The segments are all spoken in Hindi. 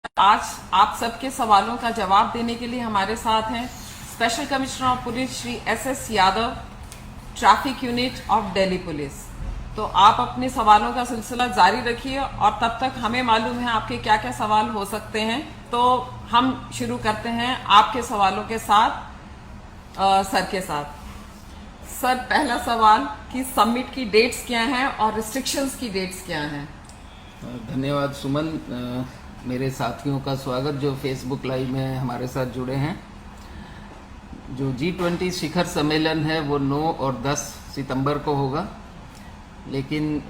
आज आप सबके सवालों का जवाब देने के लिए हमारे साथ हैं special commissioner of police Shri S Yadav, traffic unit of Delhi police. तो आप अपने सवालों का सिलसिला जारी रखिए और तब तक हमें मालूम है आपके क्या क्या सवाल हो सकते हैं। तो हम शुरू करते हैं आपके सवालों के साथ, सर के साथ। सर, पहला सवाल कि समिट की डेट्स क्या हैं और रिस्ट्रिक्शंस की डेट्स क्या हैं? धन्यवाद सुमन। मेरे साथियों का स्वागत जो फेसबुक लाइव में हमारे साथ जुड़े हैं। जो G20 शिखर सम्मेलन है वो 9 और 10 सितंबर को होगा, लेकिन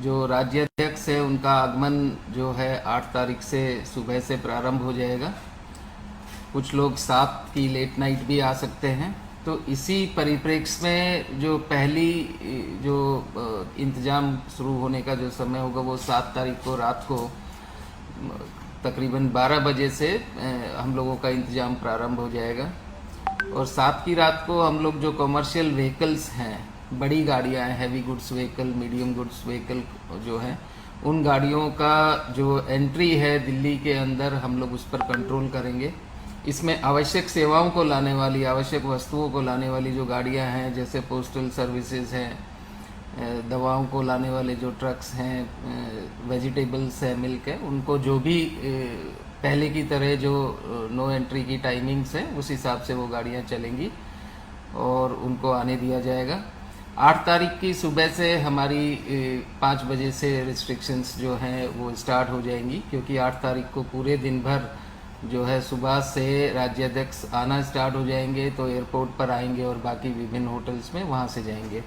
जो राज्याध्यक्ष है उनका आगमन जो है 8 तारीख से सुबह से प्रारंभ हो जाएगा। कुछ लोग 7 की लेट नाइट भी आ सकते हैं। तो इसी परिप्रेक्ष्य में जो पहली जो इंतजाम शुरू होने का जो समय होगा वो 7 तारीख को रात को तकरीबन 12 बजे से हम लोगों का इंतजाम प्रारंभ हो जाएगा। और 7 की रात को हम लोग जो कमर्शियल व्हीकल्स हैं, बड़ी गाड़ियां हैं, heavy goods vehicle, medium goods vehicle जो है, उन गाड़ियों का जो एंट्री है दिल्ली के अंदर हम लोग उस पर कंट्रोल करेंगे। इसमें आवश्यक सेवाओं को लाने वाली, आवश्यक वस्तुओं को लाने वाली जो गाड़ियां हैं, जैसे पोस्टल सर्विसेज हैं, दवाओं को लाने वाले जो ट्रक्स हैं, वेजिटेबल्स है, मिल्क है, उनको जो भी पहले की तरह जो नो एंट्री की टाइमिंग्स है उस हिसाब से वो गाड़ियां चलेंगी और उनको आने दिया जाएगा। 8 तारीख की सुबह से हमारी 5 बजे से रिस्ट्रिक्शंस जो हैं वो स्टार्ट हो जाएंगी, क्योंकि 8 तारीख को पूरे दिन भर जो है सुबह से राज्याध्यक्ष आना स्टार्ट हो जाएंगे, तो एयरपोर्ट पर आएंगे और बाकी विभिन्न होटल्स में वहाँ से जाएंगे।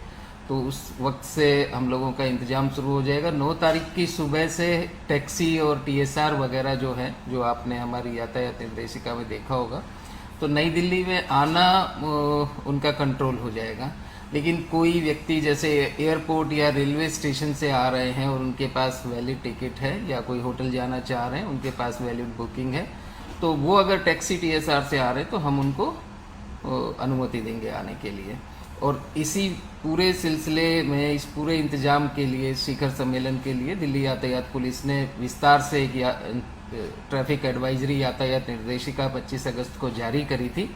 तो उस वक्त से हम लोगों का इंतजाम शुरू हो जाएगा। 9 तारीख की सुबह से टैक्सी और TSR वगैरह जो है, जो आपने हमारी यातायात निर्देशिका में देखा होगा, तो नई दिल्ली में आना उनका कंट्रोल हो जाएगा। लेकिन कोई व्यक्ति जैसे एयरपोर्ट या रेलवे स्टेशन से आ रहे हैं और उनके पास वैलिड टिकट है, या कोई होटल जाना चाह रहे हैं उनके पास वैलिड बुकिंग है, तो वो अगर टैक्सी TSR से आ रहे हैं तो हम उनको अनुमति देंगे आने के लिए। और इसी पूरे सिलसिले में, इस पूरे इंतजाम के लिए, शिखर सम्मेलन के लिए दिल्ली यातायात पुलिस ने विस्तार से एक ट्रैफिक एडवाइजरी यातायात निर्देशिका 25 अगस्त को जारी करी थी,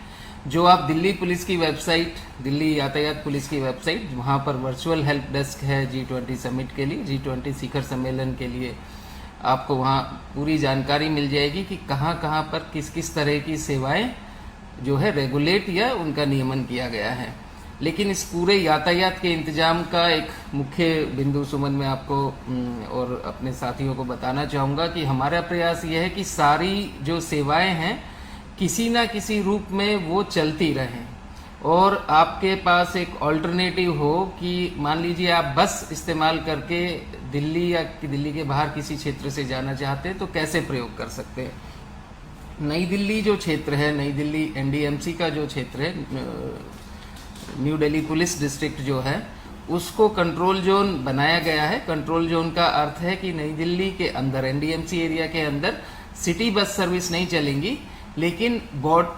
जो आप दिल्ली पुलिस की वेबसाइट, दिल्ली यातायात पुलिस की वेबसाइट, वहाँ पर वर्चुअल हेल्प डेस्क है G20 समिट के लिए, G20 शिखर सम्मेलन के लिए, आपको वहाँ पूरी जानकारी मिल जाएगी कि कहाँ कहाँ पर किस किस तरह की सेवाएं जो है रेगुलेट या उनका नियमन किया गया है। लेकिन इस पूरे यातायात के इंतजाम का एक मुख्य बिंदु सुमन में आपको और अपने साथियों को बताना चाहूँगा कि हमारा प्रयास यह है कि सारी जो सेवाएं हैं किसी ना किसी रूप में वो चलती रहें, और आपके पास एक ऑल्टरनेटिव हो कि मान लीजिए आप बस इस्तेमाल करके दिल्ली या दिल्ली के बाहर किसी क्षेत्र से जाना चाहते हैं तो कैसे प्रयोग कर सकते हैं। नई दिल्ली जो क्षेत्र है, नई दिल्ली NDMC का जो क्षेत्र है, न्यू दिल्ली पुलिस डिस्ट्रिक्ट जो है, उसको कंट्रोल जोन बनाया गया है। कंट्रोल जोन का अर्थ है कि नई दिल्ली के अंदर, NDMC एरिया के अंदर सिटी बस सर्विस नहीं चलेंगी, लेकिन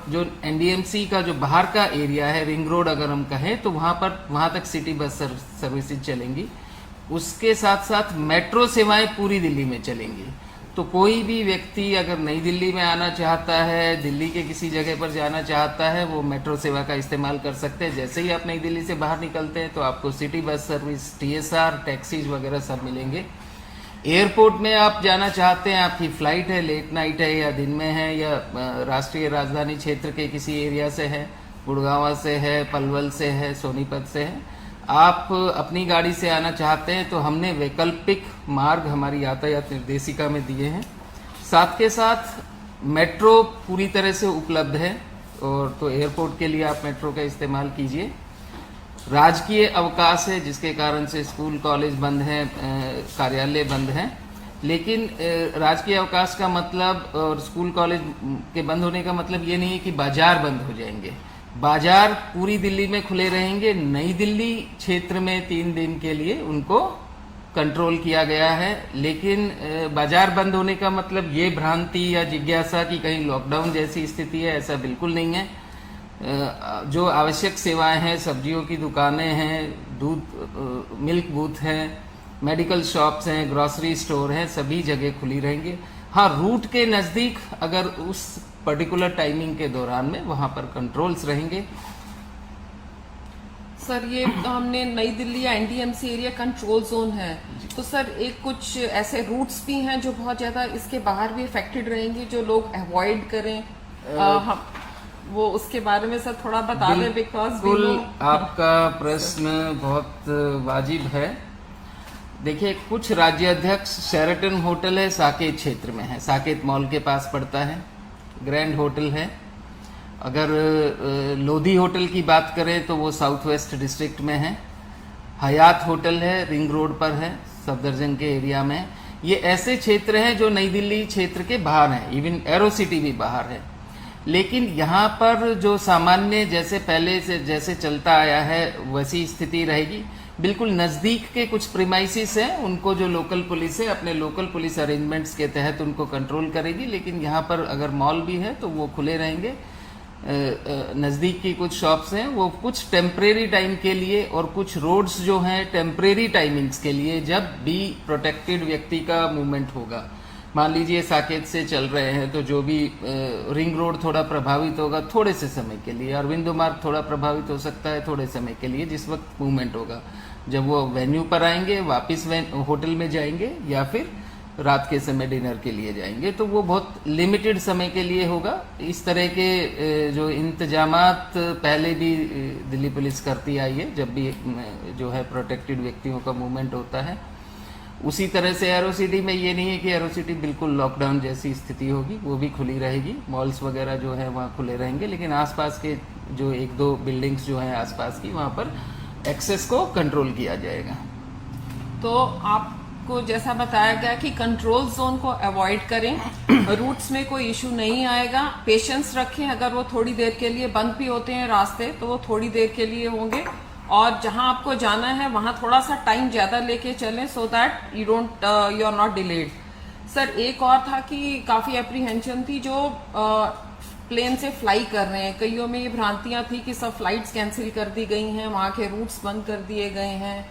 जो NDMC का जो बाहर का एरिया है, रिंग रोड अगर हम कहें, तो वहां तक सिटी बस सर्विसेज चलेंगी। उसके साथ साथ मेट्रो सेवाएं पूरी दिल्ली में चलेंगी। तो कोई भी व्यक्ति अगर नई दिल्ली में आना चाहता है, दिल्ली के किसी जगह पर जाना चाहता है, वो मेट्रो सेवा का इस्तेमाल कर सकते हैं। जैसे ही आप नई दिल्ली से बाहर निकलते हैं तो आपको city bus service, TSR, taxis वगैरह सब मिलेंगे। एयरपोर्ट में आप जाना चाहते हैं, आपकी फ्लाइट है, लेट नाइट है या दिन में है, या राष्ट्रीय राजधानी क्षेत्र के किसी एरिया से है, गुड़गांव से है, पलवल से है, सोनीपत से है, आप अपनी गाड़ी से आना चाहते हैं तो हमने वैकल्पिक मार्ग हमारी यातायात निर्देशिका में दिए हैं। साथ के साथ मेट्रो पूरी तरह से उपलब्ध है, और तो एयरपोर्ट के लिए आप मेट्रो का इस्तेमाल कीजिए। राजकीय अवकाश है, जिसके कारण से स्कूल कॉलेज बंद हैं, कार्यालय बंद हैं। लेकिन राजकीय अवकाश का मतलब और स्कूल कॉलेज के बंद होने का मतलब ये नहीं है कि बाजार बंद हो जाएंगे। बाजार पूरी दिल्ली में खुले रहेंगे। नई दिल्ली क्षेत्र में 3 दिन के लिए उनको कंट्रोल किया गया है। लेकिन बाजार बंद होने का मतलब ये भ्रांति या जिज्ञासा कि कहीं लॉकडाउन जैसी स्थिति है, ऐसा बिल्कुल नहीं है। जो आवश्यक सेवाएं हैं, सब्जियों की दुकानें हैं, मिल्क बूथ हैं, मेडिकल शॉप्स हैं, ग्रोसरी स्टोर हैं, सभी जगह खुली रहेंगे। हाँ, रूट के नजदीक अगर उस पर्टिकुलर टाइमिंग के दौरान में वहां पर कंट्रोल्स रहेंगे। सर ये हमने नई दिल्ली या एनडीएमसी एरिया कंट्रोल जोन है, तो सर एक कुछ ऐसे रूट्स भी हैं जो बहुत ज्यादा इसके बाहर भी इफेक्टेड रहेंगे, जो लोग अवॉइड करें। हम वो उसके बारे में सर थोड़ा बता दें, बिकॉज बिल्कुल आपका प्रश्न बहुत वाजिब है। देखिए, कुछ राज्याध्यक्ष शेराटन होटल है साकेत क्षेत्र में है, साकेत मॉल के पास पड़ता है, ग्रैंड होटल है। अगर लोधी होटल की बात करें तो वो साउथ वेस्ट डिस्ट्रिक्ट में है। हयात होटल है, रिंग रोड पर है, सफदरजंग के एरिया में। ये ऐसे क्षेत्र हैं जो नई दिल्ली क्षेत्र के बाहर हैं, इवन एरो सिटी भी बाहर है। लेकिन यहाँ पर जो सामान्य जैसे पहले से जैसे चलता आया है वैसी स्थिति रहेगी। बिल्कुल नजदीक के कुछ प्रीमाइसिस हैं, उनको जो लोकल पुलिस है अपने लोकल पुलिस अरेंजमेंट्स के तहत उनको कंट्रोल करेगी। लेकिन यहाँ पर अगर मॉल भी है तो वो खुले रहेंगे। नजदीक की कुछ शॉप्स हैं वो कुछ टेम्परेरी टाइम के लिए, और कुछ रोड्स जो हैं टेम्परेरी टाइमिंग्स के लिए, जब भी प्रोटेक्टेड व्यक्ति का मूवमेंट होगा। मान लीजिए साकेत से चल रहे हैं तो जो भी रिंग रोड थोड़ा प्रभावित होगा थोड़े से समय के लिए, अरविंदो मार्ग थोड़ा प्रभावित हो सकता है थोड़े समय के लिए, जिस वक्त मूवमेंट होगा। जब वो वेन्यू पर आएंगे, वापस होटल में जाएंगे या फिर रात के समय डिनर के लिए जाएंगे, तो वो बहुत लिमिटेड समय के लिए होगा। इस तरह के जो इंतजामात पहले भी दिल्ली पुलिस करती आई है जब भी जो है प्रोटेक्टेड व्यक्तियों का मूवमेंट होता है। उसी तरह से एरो सिटी में ये नहीं है कि एरो सिटी बिल्कुल लॉकडाउन जैसी स्थिति होगी, वो भी खुली रहेगी। मॉल्स वगैरह जो है वहाँ खुले रहेंगे, लेकिन आसपास के जो एक दो बिल्डिंग्स जो हैं आसपास की, वहाँ पर एक्सेस को कंट्रोल किया जाएगा। तो आपको जैसा बताया गया कि कंट्रोल जोन को अवॉइड करें, रूट्स में कोई इशू नहीं आएगा, पेशेंस रखें। अगर वो थोड़ी देर के लिए बंद भी होते हैं रास्ते तो वो थोड़ी देर के लिए होंगे, और जहां आपको जाना है वहां थोड़ा सा टाइम ज्यादा लेके चलें, so that you are not delayed. Sir एक और था कि काफी एप्रीहेंशन थी जो प्लेन से फ्लाई कर रहे हैं, कईयों में ये भ्रांतियां थी कि सब फ्लाइट्स कैंसिल कर दी गई हैं, वहां के रूट्स बंद कर दिए गए हैं,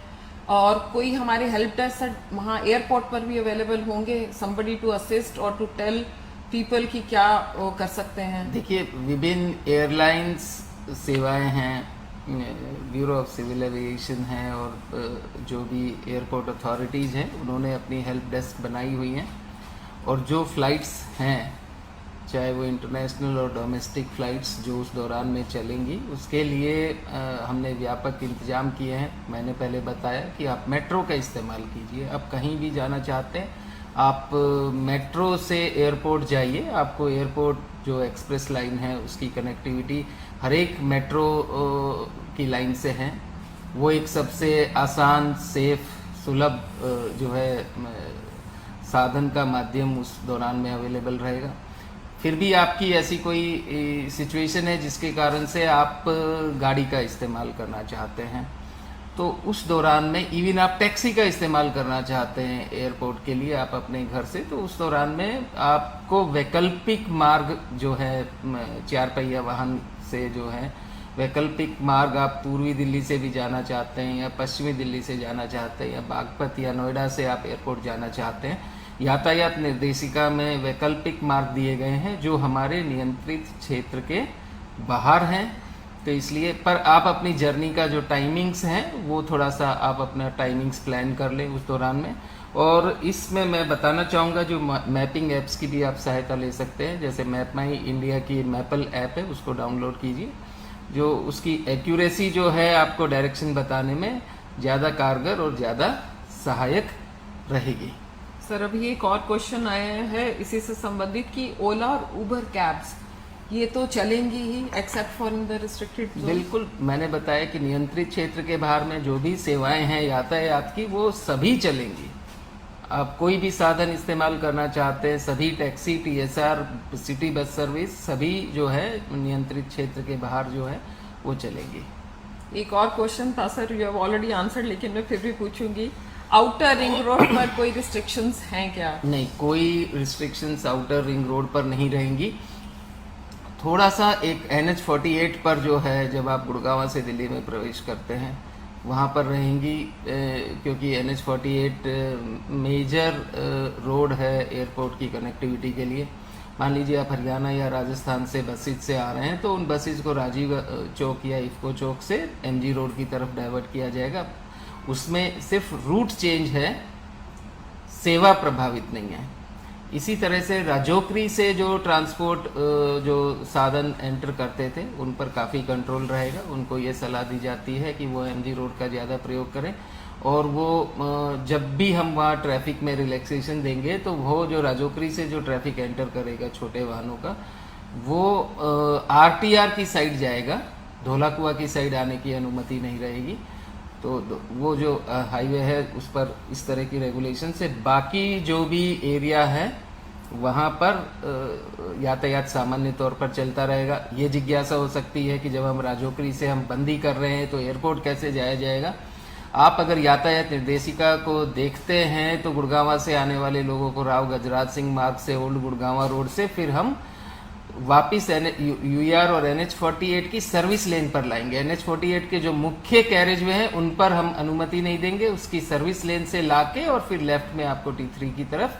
और कोई हमारे हेल्प डेस्क सर वहां एयरपोर्ट पर भी अवेलेबल होंगे, समबडी टू असिस्ट और टू टेल पीपल की क्या वो कर सकते हैं। देखिए, विभिन्न एयरलाइंस सेवाएं हैं, ब्यूरो ऑफ सिविल एविएशन है, और जो भी एयरपोर्ट अथॉरिटीज़ हैं उन्होंने अपनी हेल्प डेस्क बनाई हुई हैं। और जो फ्लाइट्स हैं, चाहे वो इंटरनेशनल और डोमेस्टिक फ्लाइट्स जो उस दौरान में चलेंगी, उसके लिए हमने व्यापक इंतजाम किए हैं। मैंने पहले बताया कि आप मेट्रो का इस्तेमाल कीजिए। आप कहीं भी जाना चाहते हैं आप मेट्रो से एयरपोर्ट जाइए, आपको एयरपोर्ट जो एक्सप्रेस लाइन है उसकी कनेक्टिविटी हर एक मेट्रो की लाइन से है। वो एक सबसे आसान, सेफ, सुलभ जो है साधन का माध्यम उस दौरान में अवेलेबल रहेगा। फिर भी आपकी ऐसी कोई सिचुएशन है जिसके कारण से आप गाड़ी का इस्तेमाल करना चाहते हैं, तो उस दौरान में इवन आप टैक्सी का इस्तेमाल करना चाहते हैं एयरपोर्ट के लिए आप अपने घर से, तो उस दौरान में आपको वैकल्पिक मार्ग जो है 4 पहिया वाहन से जो है वैकल्पिक मार्ग, आप पूर्वी दिल्ली से भी जाना चाहते हैं या पश्चिमी दिल्ली से जाना चाहते हैं या बागपत या नोएडा से आप एयरपोर्ट जाना चाहते हैं, यातायात निर्देशिका में वैकल्पिक मार्ग दिए गए हैं जो हमारे नियंत्रित क्षेत्र के बाहर हैं। तो इसलिए पर आप अपनी जर्नी का जो टाइमिंग्स हैं वो थोड़ा सा आप अपना टाइमिंग्स प्लान कर लें उस दौरान में। और इसमें मैं बताना चाहूँगा जो मैपिंग ऐप्स की भी आप सहायता ले सकते हैं, जैसे मैप माई इंडिया की मैपल ऐप है, उसको डाउनलोड कीजिए, जो उसकी एक्यूरेसी जो है आपको डायरेक्शन बताने में ज़्यादा कारगर और ज़्यादा सहायक रहेगी। सर अभी एक और क्वेश्चन आया है इसी से संबंधित कि ओला और उबर कैब्स ये तो चलेंगी ही except for in the restricted zone. बिल्कुल, मैंने बताया कि नियंत्रित क्षेत्र के बाहर में जो भी सेवाएं हैं यातायात की वो सभी चलेंगी। आप कोई भी साधन इस्तेमाल करना चाहते हैं, सभी taxi, TSR, city bus service सभी जो है नियंत्रित क्षेत्र के बाहर जो है वो चलेगी। एक और क्वेश्चन था sir, you have already answered, लेकिन मैं फिर भी पूछूंगी, आउटर रिंग रोड पर कोई रिस्ट्रिक्शंस हैं क्या? नहीं, कोई रिस्ट्रिक्शंस आउटर रिंग रोड पर नहीं रहेंगी। थोड़ा सा एक NH 48 पर जो है जब आप गुड़गांव से दिल्ली में प्रवेश करते हैं वहाँ पर रहेंगी, क्योंकि NH-48 मेजर रोड है एयरपोर्ट की कनेक्टिविटी के लिए। मान लीजिए आप हरियाणा या राजस्थान से बसेज से आ रहे हैं तो उन बसेज को राजीव चौक या इफ्को चौक से MG रोड की तरफ डाइवर्ट किया जाएगा। उसमें सिर्फ रूट चेंज है, सेवा प्रभावित नहीं है। इसी तरह से राजोकरी से जो ट्रांसपोर्ट जो साधन एंटर करते थे उन पर काफ़ी कंट्रोल रहेगा। उनको ये सलाह दी जाती है कि वो MG रोड का ज़्यादा प्रयोग करें, और वो जब भी हम वहाँ ट्रैफिक में रिलैक्सेशन देंगे तो वो जो राजोकरी से जो ट्रैफिक एंटर करेगा छोटे वाहनों का, वो RTR की साइड जाएगा, धौलाकुआ की साइड आने की अनुमति नहीं रहेगी। तो वो जो हाईवे है उस पर इस तरह की रेगुलेशन से, बाकी जो भी एरिया है वहाँ पर यातायात सामान्य तौर पर चलता रहेगा। ये जिज्ञासा हो सकती है कि जब हम राजोकरी से हम बंदी कर रहे हैं तो एयरपोर्ट कैसे जाया जाएगा। आप अगर यातायात निर्देशिका को देखते हैं तो गुड़गांवा से आने वाले लोगों को राव गजराज सिंह मार्ग से ओल्ड गुड़गांवा रोड से फिर हम वापिस UER और NH-48 की सर्विस लेन पर लाएंगे। NH-48 के जो मुख्य कैरेज वे हैं उन पर हम अनुमति नहीं देंगे, उसकी सर्विस लेन से लाके और फिर लेफ्ट में आपको T3 की तरफ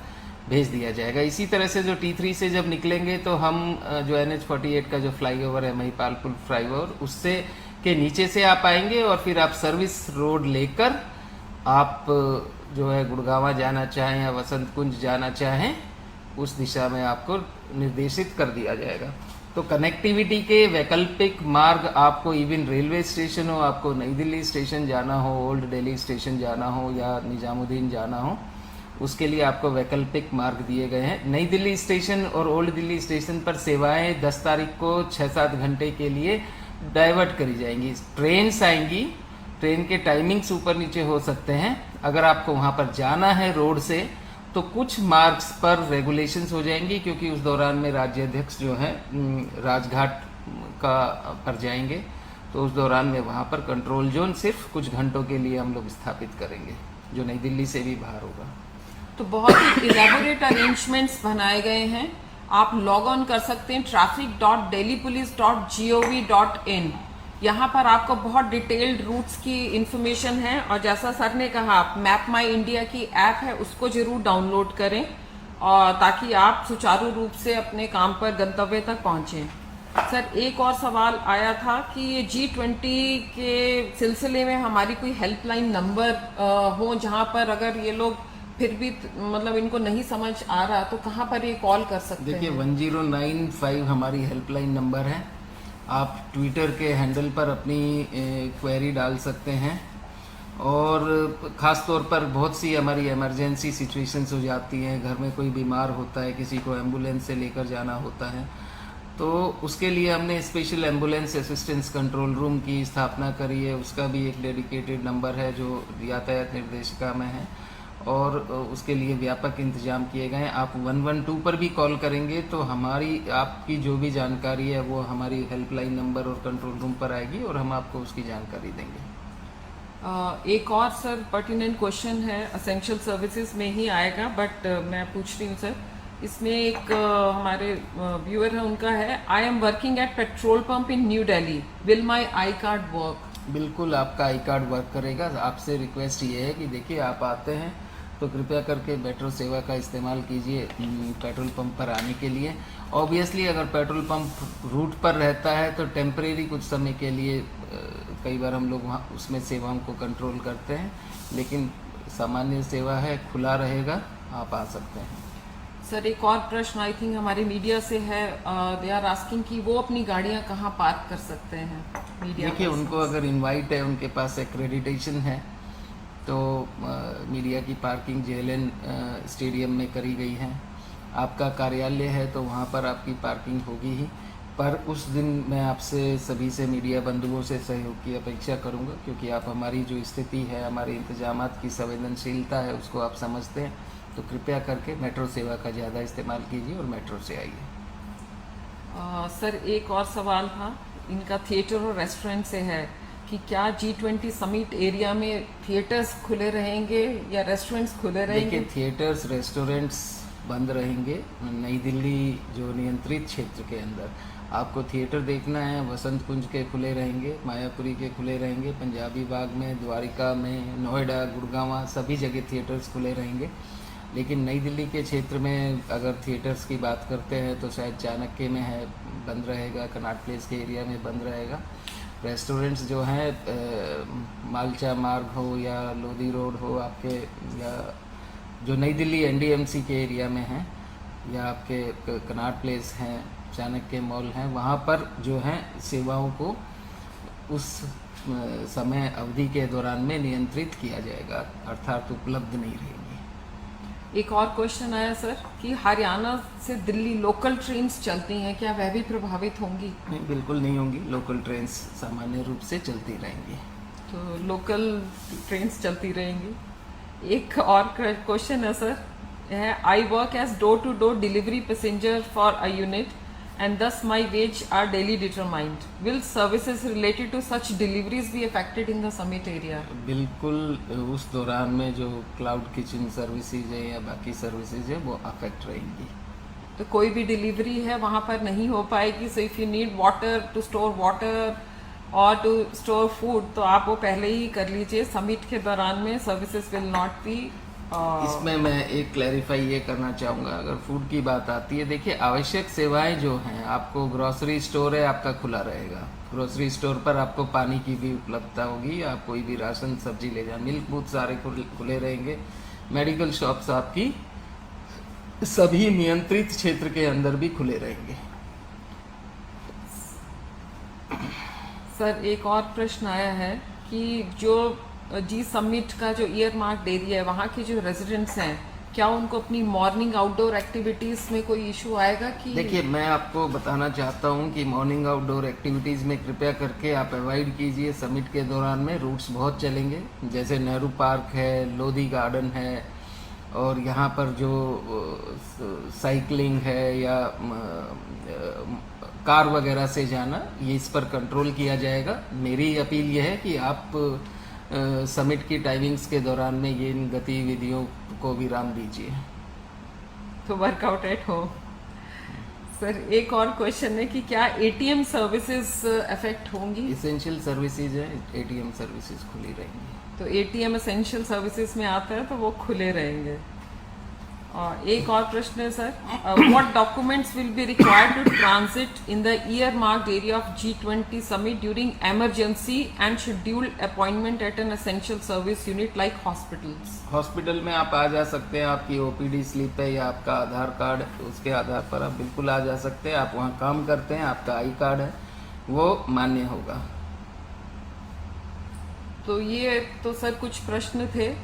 भेज दिया जाएगा। इसी तरह से जो T3 से जब निकलेंगे तो हम जो NH-48 का जो फ्लाईओवर है महिपालपुर फ्लाईओवर, उससे के नीचे से आप आएंगे और फिर आप सर्विस रोड लेकर आप जो है गुड़गांवा जाना चाहें या वसंत कुंज जाना चाहें उस दिशा में आपको निर्देशित कर दिया जाएगा। तो कनेक्टिविटी के वैकल्पिक मार्ग आपको इवन रेलवे स्टेशन हो, आपको नई दिल्ली स्टेशन जाना हो, ओल्ड दिल्ली स्टेशन जाना हो या निजामुद्दीन जाना हो, उसके लिए आपको वैकल्पिक मार्ग दिए गए हैं। नई दिल्ली स्टेशन और ओल्ड दिल्ली स्टेशन पर सेवाएं 10 तारीख को 6-7 घंटे के लिए डाइवर्ट करी जाएंगी। ट्रेन्स आएंगी, ट्रेन के टाइमिंग्स ऊपर नीचे हो सकते हैं। अगर आपको वहां पर जाना है रोड से तो कुछ मार्ग्स पर रेगुलेशंस हो जाएंगी, क्योंकि उस दौरान में राज्याध्यक्ष जो है राजघाट का पर जाएंगे, तो उस दौरान में वहां पर कंट्रोल जोन सिर्फ कुछ घंटों के लिए हम लोग स्थापित करेंगे, जो नई दिल्ली से भी बाहर होगा। तो बहुत ही इलेबोरेट अरेंजमेंट्स बनाए गए हैं। आप लॉग ऑन कर सकते हैं traffic.delhipolice.gov.in। यहाँ पर आपको बहुत डिटेल्ड रूट्स की इंफॉर्मेशन है, और जैसा सर ने कहा मैप माई इंडिया की ऐप है उसको जरूर डाउनलोड करें, और ताकि आप सुचारू रूप से अपने काम पर गंतव्य तक पहुंचें। सर एक और सवाल आया था कि ये G20 के सिलसिले में हमारी कोई हेल्पलाइन नंबर हो जहां पर अगर ये लोग फिर भी मतलब इनको नहीं समझ आ रहा तो कहां पर ये कॉल कर सकते हैं? देखिए 1095 हमारी हेल्पलाइन नंबर है। आप ट्विटर के हैंडल पर अपनी क्वेरी डाल सकते हैं, और ख़ास तौर पर बहुत सी हमारी इमरजेंसी सिचुएशंस हो जाती हैं, घर में कोई बीमार होता है, किसी को एम्बुलेंस से लेकर जाना होता है, तो उसके लिए हमने special ambulance assistance control room की स्थापना करी है। उसका भी एक डेडिकेटेड नंबर है जो यातायात निर्देशिका में है, और उसके लिए व्यापक इंतजाम किए गए हैं। आप 112 पर भी कॉल करेंगे तो हमारी आपकी जो भी जानकारी है वो हमारी हेल्पलाइन नंबर और कंट्रोल रूम पर आएगी, और हम आपको उसकी जानकारी देंगे। एक और सर पर्टिनेंट क्वेश्चन है, असेंशियल सर्विसेज में ही आएगा, बट मैं पूछ रही हूँ सर, इसमें एक हमारे व्यूअर है, उनका है, I am working at petrol pump in new Delhi, will my I card work? बिल्कुल आपका आई कार्ड वर्क करेगा। आपसे रिक्वेस्ट ये है कि देखिए आप आते हैं तो कृपया करके मेट्रो सेवा का इस्तेमाल कीजिए पेट्रोल पंप पर आने के लिए। ऑब्वियसली अगर पेट्रोल पंप रूट पर रहता है तो टेम्परेरी कुछ समय के लिए कई बार हम लोग वहाँ उसमें सेवाओं को कंट्रोल करते हैं, लेकिन सामान्य सेवा है, खुला रहेगा, आप आ सकते हैं। सर एक और प्रश्न आई थिंक हमारे मीडिया से है, दे आर आस्किंग कि वो अपनी गाड़ियाँ कहाँ पार्क कर सकते हैं? मीडिया देखिए उनको अगर इनवाइट है, उनके पास एक्रेडिटेशन है, तो मीडिया की पार्किंग JLN स्टेडियम में करी गई है। आपका कार्यालय है तो वहाँ पर आपकी पार्किंग होगी ही, पर उस दिन मैं आपसे सभी से मीडिया बंधुओं से सहयोग की अपेक्षा करूँगा, क्योंकि आप हमारी जो स्थिति है, हमारे इंतजामात की संवेदनशीलता है, उसको आप समझते हैं। तो कृपया करके मेट्रो सेवा का ज़्यादा इस्तेमाल कीजिए और मेट्रो से आइए। सर एक और सवाल था, इनका थिएटर और रेस्टोरेंट से है कि क्या G20 समिट एरिया में थिएटर्स खुले रहेंगे या रेस्टोरेंट्स खुले रहेंगे? देखिए थिएटर्स, रेस्टोरेंट्स बंद रहेंगे। नई दिल्ली जो नियंत्रित क्षेत्र के अंदर आपको थिएटर देखना है, वसंत कुंज के खुले रहेंगे, मायापुरी के खुले रहेंगे, पंजाबी बाग में, द्वारिका में, नोएडा, गुड़गांव सभी जगह थिएटर्स खुले रहेंगे। लेकिन नई दिल्ली के क्षेत्र में अगर थिएटर्स की बात करते हैं तो शायद चाणक्य में है बंद रहेगा, कनॉट प्लेस के एरिया में बंद रहेगा। रेस्टोरेंट्स जो हैं मालचा मार्ग हो या लोधी रोड हो आपके, या जो नई दिल्ली एनडीएमसी के एरिया में हैं, या आपके कनॉट प्लेस हैं, चाणक्य मॉल हैं, वहाँ पर जो है सेवाओं को उस समय अवधि के दौरान में नियंत्रित किया जाएगा, अर्थात उपलब्ध नहीं रहेंगी। एक और क्वेश्चन आया सर कि हरियाणा से दिल्ली लोकल ट्रेन्स चलती हैं, क्या वह भी प्रभावित होंगी? नहीं, बिल्कुल नहीं होंगी। लोकल ट्रेन्स सामान्य रूप से चलती रहेंगी। तो लोकल ट्रेन्स चलती रहेंगी। एक और क्वेश्चन है sir, I work as door to door delivery passenger for a unit and thus my wage are daily determined. Will services related to such deliveries be affected in the summit area? बिल्कुल, उस दौरान में जो क्लाउड किचन सर्विसेज है या बाकी सर्विसेज है वो अफेक्ट रहेंगी। तो कोई भी डिलीवरी है वहाँ पर नहीं हो पाएगी। So if you need water to store water और टू स्टोर फूड तो आप वो पहले ही कर लीजिए। समिट के दौरान में सर्विसेज विल नॉट बी। इसमें मैं एक क्लैरिफाई ये करना चाहूँगा, अगर फूड की बात आती है, देखिए आवश्यक सेवाएं जो हैं, आपको ग्रोसरी स्टोर है आपका खुला रहेगा, ग्रोसरी स्टोर पर आपको पानी की भी उपलब्धता होगी, आप कोई भी राशन सब्जी ले जाए, मिल्क बूथ सारे खुले रहेंगे, मेडिकल शॉप्स आपकी सभी नियंत्रित क्षेत्र के अंदर भी खुले रहेंगे। सर एक और प्रश्न आया है कि जो जी समिट का जो ईयर मार्क्ड एरिया है वहाँ के जो रेजिडेंट्स हैं, क्या उनको अपनी मॉर्निंग आउटडोर एक्टिविटीज में कोई इशू आएगा? कि देखिए, मैं आपको बताना चाहता हूँ कि मॉर्निंग आउटडोर एक्टिविटीज में कृपया करके आप अवॉइड कीजिए। समिट के दौरान में रूट्स बहुत चलेंगे, जैसे नेहरू पार्क है, लोधी गार्डन है, और यहाँ पर जो साइकिलिंग है या कार वगैरह से जाना, ये इस पर कंट्रोल किया जाएगा। मेरी अपील यह है कि आप समिट की टाइमिंग्स के दौरान में ये इन गतिविधियों को विराम दीजिए। तो वर्कआउट एट होम। सर एक और क्वेश्चन है कि क्या एटीएम सर्विसेज अफेक्ट होंगी? एसेंशियल सर्विसेज है, एटीएम सर्विसेज खुली रहेंगी। तो एटीएम एसेंशियल सर्विसेज में आता है तो वो खुले रहेंगे। और एक और प्रश्न है sir, what documents will be required to transit in the ear marked area of G20 summit during emergency and scheduled appointment at an essential service unit like hospitals? Hospital में आप आ जा सकते हैं, आपकी ओपीडी स्लिप है या आपका आधार कार्ड है, उसके आधार पर आप बिल्कुल आ जा सकते हैं। आप वहाँ काम करते हैं, आपका आई कार्ड है, वो मान्य होगा। तो ये तो सर कुछ प्रश्न थे,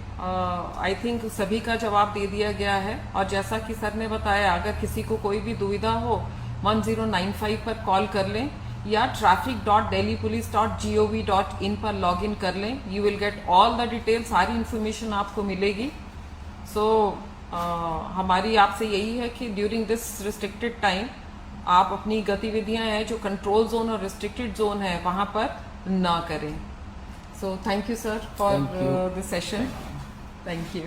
आई थिंक सभी का जवाब दे दिया गया है। और जैसा कि सर ने बताया, अगर किसी को कोई भी दुविधा हो 1095 पर कॉल कर लें या traffic.delhipolice.gov.in पर लॉग इन कर लें। You will get all the detail, सारी इन्फॉर्मेशन आपको मिलेगी। सो हमारी आपसे यही है कि ड्यूरिंग दिस रिस्ट्रिक्टेड टाइम आप अपनी गतिविधियां हैं जो कंट्रोल जोन और रिस्ट्रिक्टेड जोन है वहां पर ना करें। So thank you sir for the session. Thank you.